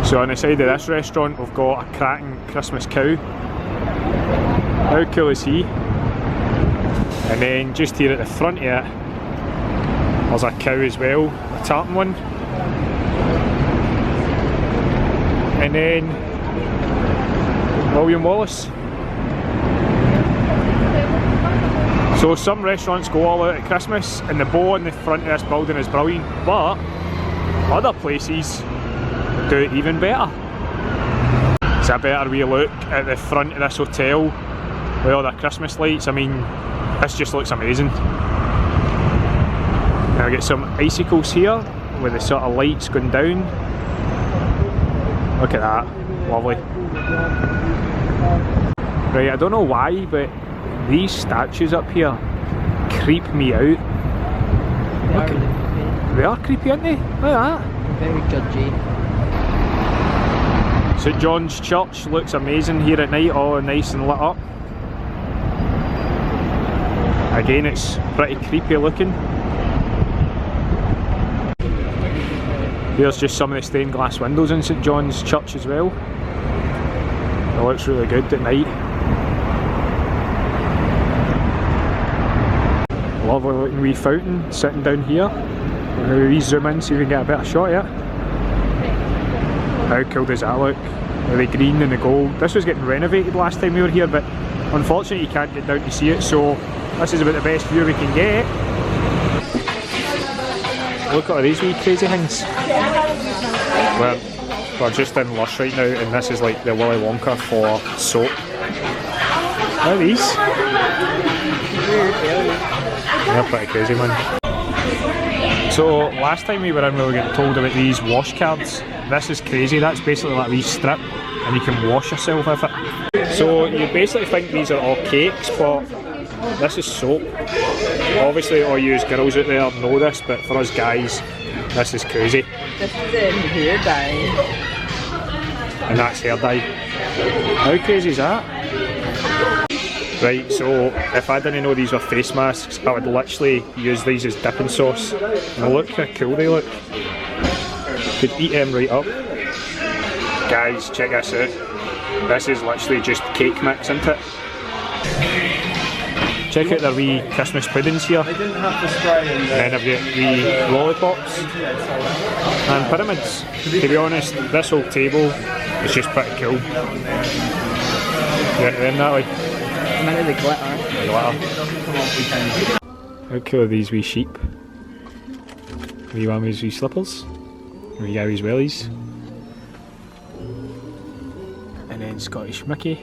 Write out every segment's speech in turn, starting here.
So on the side of this restaurant we've got a cracking Christmas cow. How cool is he? And then just here at the front of it, there's a cow as well, a tartan one. And then William Wallace. So some restaurants go all out at Christmas and the bow on the front of this building is brilliant, but other places do it even better. It's a better wee look at the front of this hotel with all the Christmas lights. I mean, this just looks amazing. Now I get some icicles here with the sort of lights going down. Look at that, lovely. Right, I don't know why, but these statues up here creep me out. They are creepy, aren't they? Look at that. Very judgy. St John's Church looks amazing here at night, all nice and lit up. Again, it's pretty creepy looking. Here's just some of the stained glass windows in St John's Church as well. It looks really good at night. Lovely looking wee fountain sitting down here. We zoom in so you can get a better shot of it. How cool does that look? With the green and the gold. This was getting renovated last time we were here, but unfortunately you can't get down to see it, so this is about the best view we can get. Look at all these wee crazy things. We're just in Lush right now, and this is like the Willy Wonka for soap. What are these? They're pretty crazy, man. So last time we were in, we were getting told about these wash cards. This is crazy. That's basically like a wee strip, and you can wash yourself with it. So you basically think these are all cakes, but this is soap. Obviously all you girls out there know this, but for us guys, this is crazy. This is hair dye. And that's hair dye. How crazy is that? Right, so if I didn't know these were face masks, I would literally use these as dipping sauce. And look how cool they look. Could eat them right up. Guys, check this out. This is literally just cake mix, isn't it? Check out their wee Christmas puddings here. And then I've got wee lollipops and pyramids. To be honest, this whole table is just pretty cool. Yeah, then that way. The glitter. How cool are these wee sheep? Wee whammies, wee slippers. Wee Gary's wellies. And then Scottish Mickey.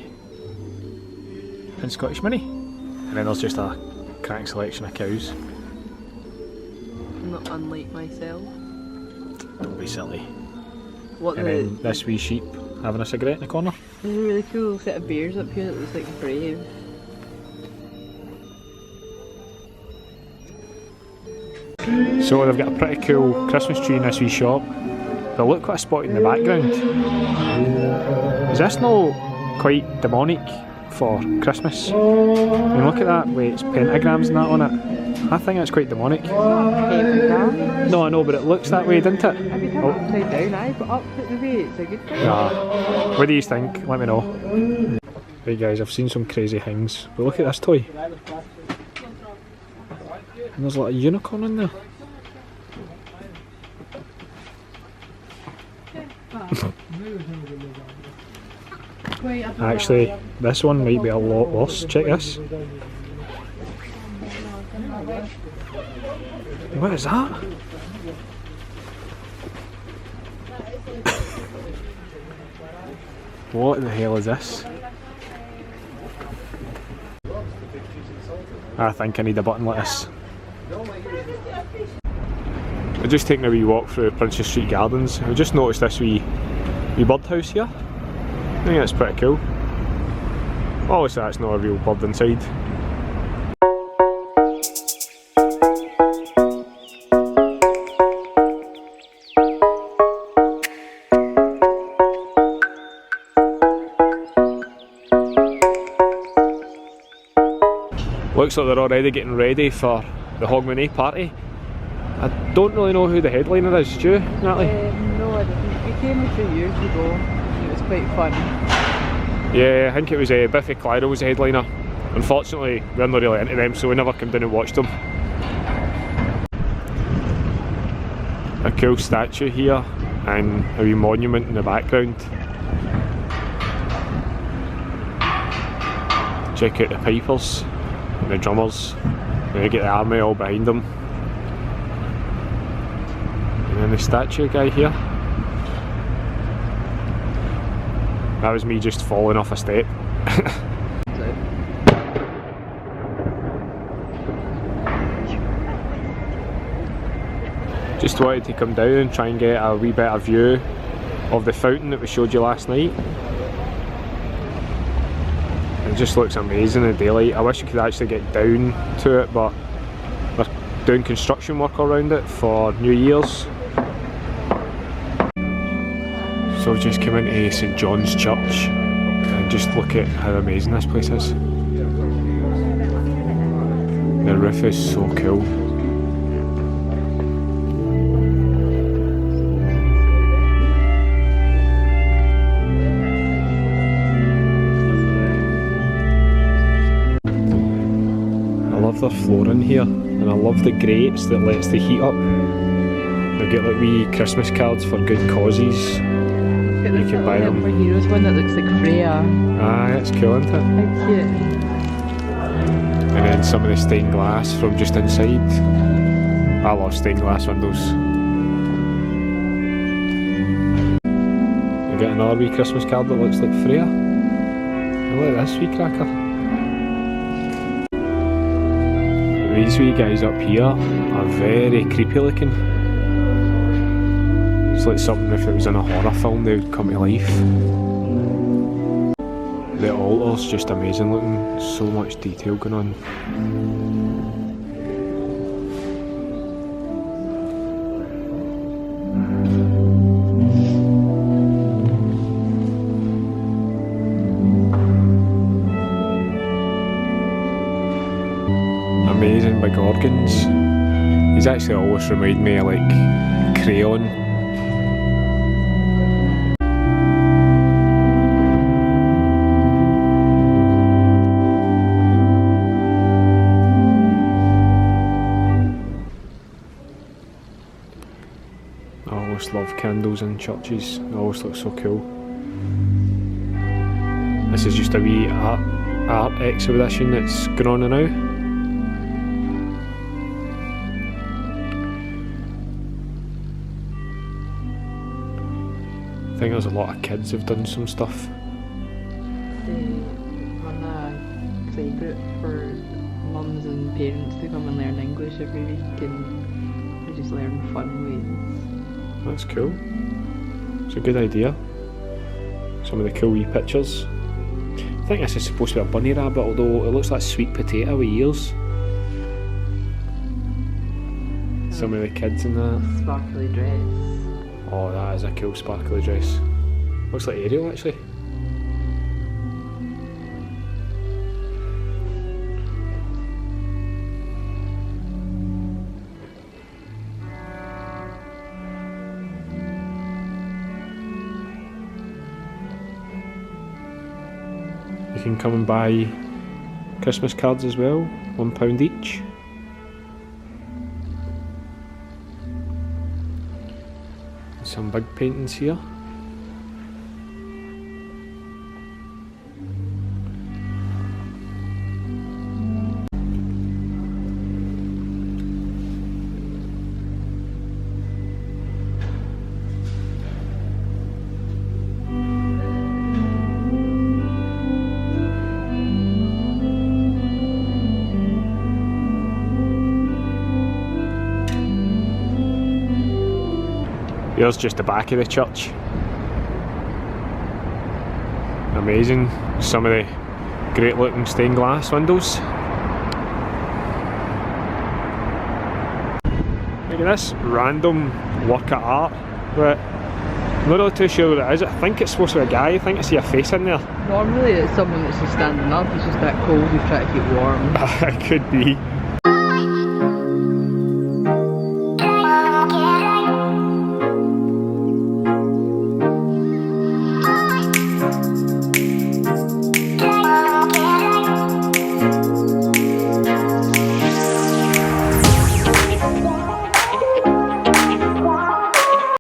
And Scottish Minnie. And then there's just a crank selection of cows. Not unlike myself. Don't be silly. What and then this wee sheep having a cigarette in the corner. There's a really cool set of bears up here that looks like Brave. So they've got a pretty cool Christmas tree in this wee shop. But look what I spotted in the background. Is this not quite demonic for Christmas? I mean, look at that with its pentagrams and that on it. I think that's quite demonic. No, I know, but it looks that way, doesn't it? Have you turned upside down, aye, but up at the way, it's a good thing. Yeah. What do you think? Let me know. Right guys, I've seen some crazy things. But look at this toy. And there's like a unicorn in there. Actually, this one might be a lot worse. Check this. What is that? What the hell is this? I think I need a button like this. We're just taking a wee walk through Princess Street Gardens. I just noticed this wee birdhouse here. I think that's pretty cool. Obviously that's not a real bird inside. Looks like they're already getting ready for the Hogmanay party. I don't really know who the headliner is, do you, Natalie? No, I don't. came a few years ago. It was quite fun. Yeah, I think it was Biffy Clyro was the headliner. Unfortunately, we're not really into them, so we never came down and watched them. A cool statue here and a wee monument in the background. Check out the pipers and the drummers. And you get the army all behind them. And then the statue guy here. That was me just falling off a step. Just wanted to come down and try and get a wee better view of the fountain that we showed you last night. It just looks amazing in the daylight. I wish you could actually get down to it, but they're doing construction work around it for New Year's. So we've just come into St John's Church and just look at how amazing this place is. The roof is so cool. I love their flooring here, and I love the grates that lets the heat up. They've got like wee Christmas cards for good causes. You can buy them. For Heroes one that looks like Freya. Ah, that's cool, isn't it? How cute. And then some of the stained glass from just inside. I love stained glass windows. You get another wee Christmas card that looks like Freya. And look at this wee cracker. These wee guys up here are very creepy looking. It's like something if it was in a horror film they would come to life. The altar's just amazing looking, so much detail going on. Amazing big organs. These actually always remind me of like Crayon. I always love candles in churches, they always look so cool. This is just a wee art exhibition that's going on now. I think there's a lot of kids who've done some stuff. They run a playgroup for mums and parents to come and learn English every week, and they just learn fun ways. That's cool. It's a good idea. Some of the cool wee pictures. I think this is supposed to be a bunny rabbit, although it looks like sweet potato with ears. Some of the kids in that. Sparkly dress. Oh, that is a cool sparkly dress. Looks like Ariel actually. You can come and buy Christmas cards as well, £1 each. Some big paintings here. Here's just the back of the church. Amazing. Some of the great looking stained glass windows. Look at this random work of art, but I'm not really too sure what it is. I think it's supposed to be a guy. I think I see a face in there. Normally it's someone that's just standing up, it's just that cold, he's trying to keep warm. It could be.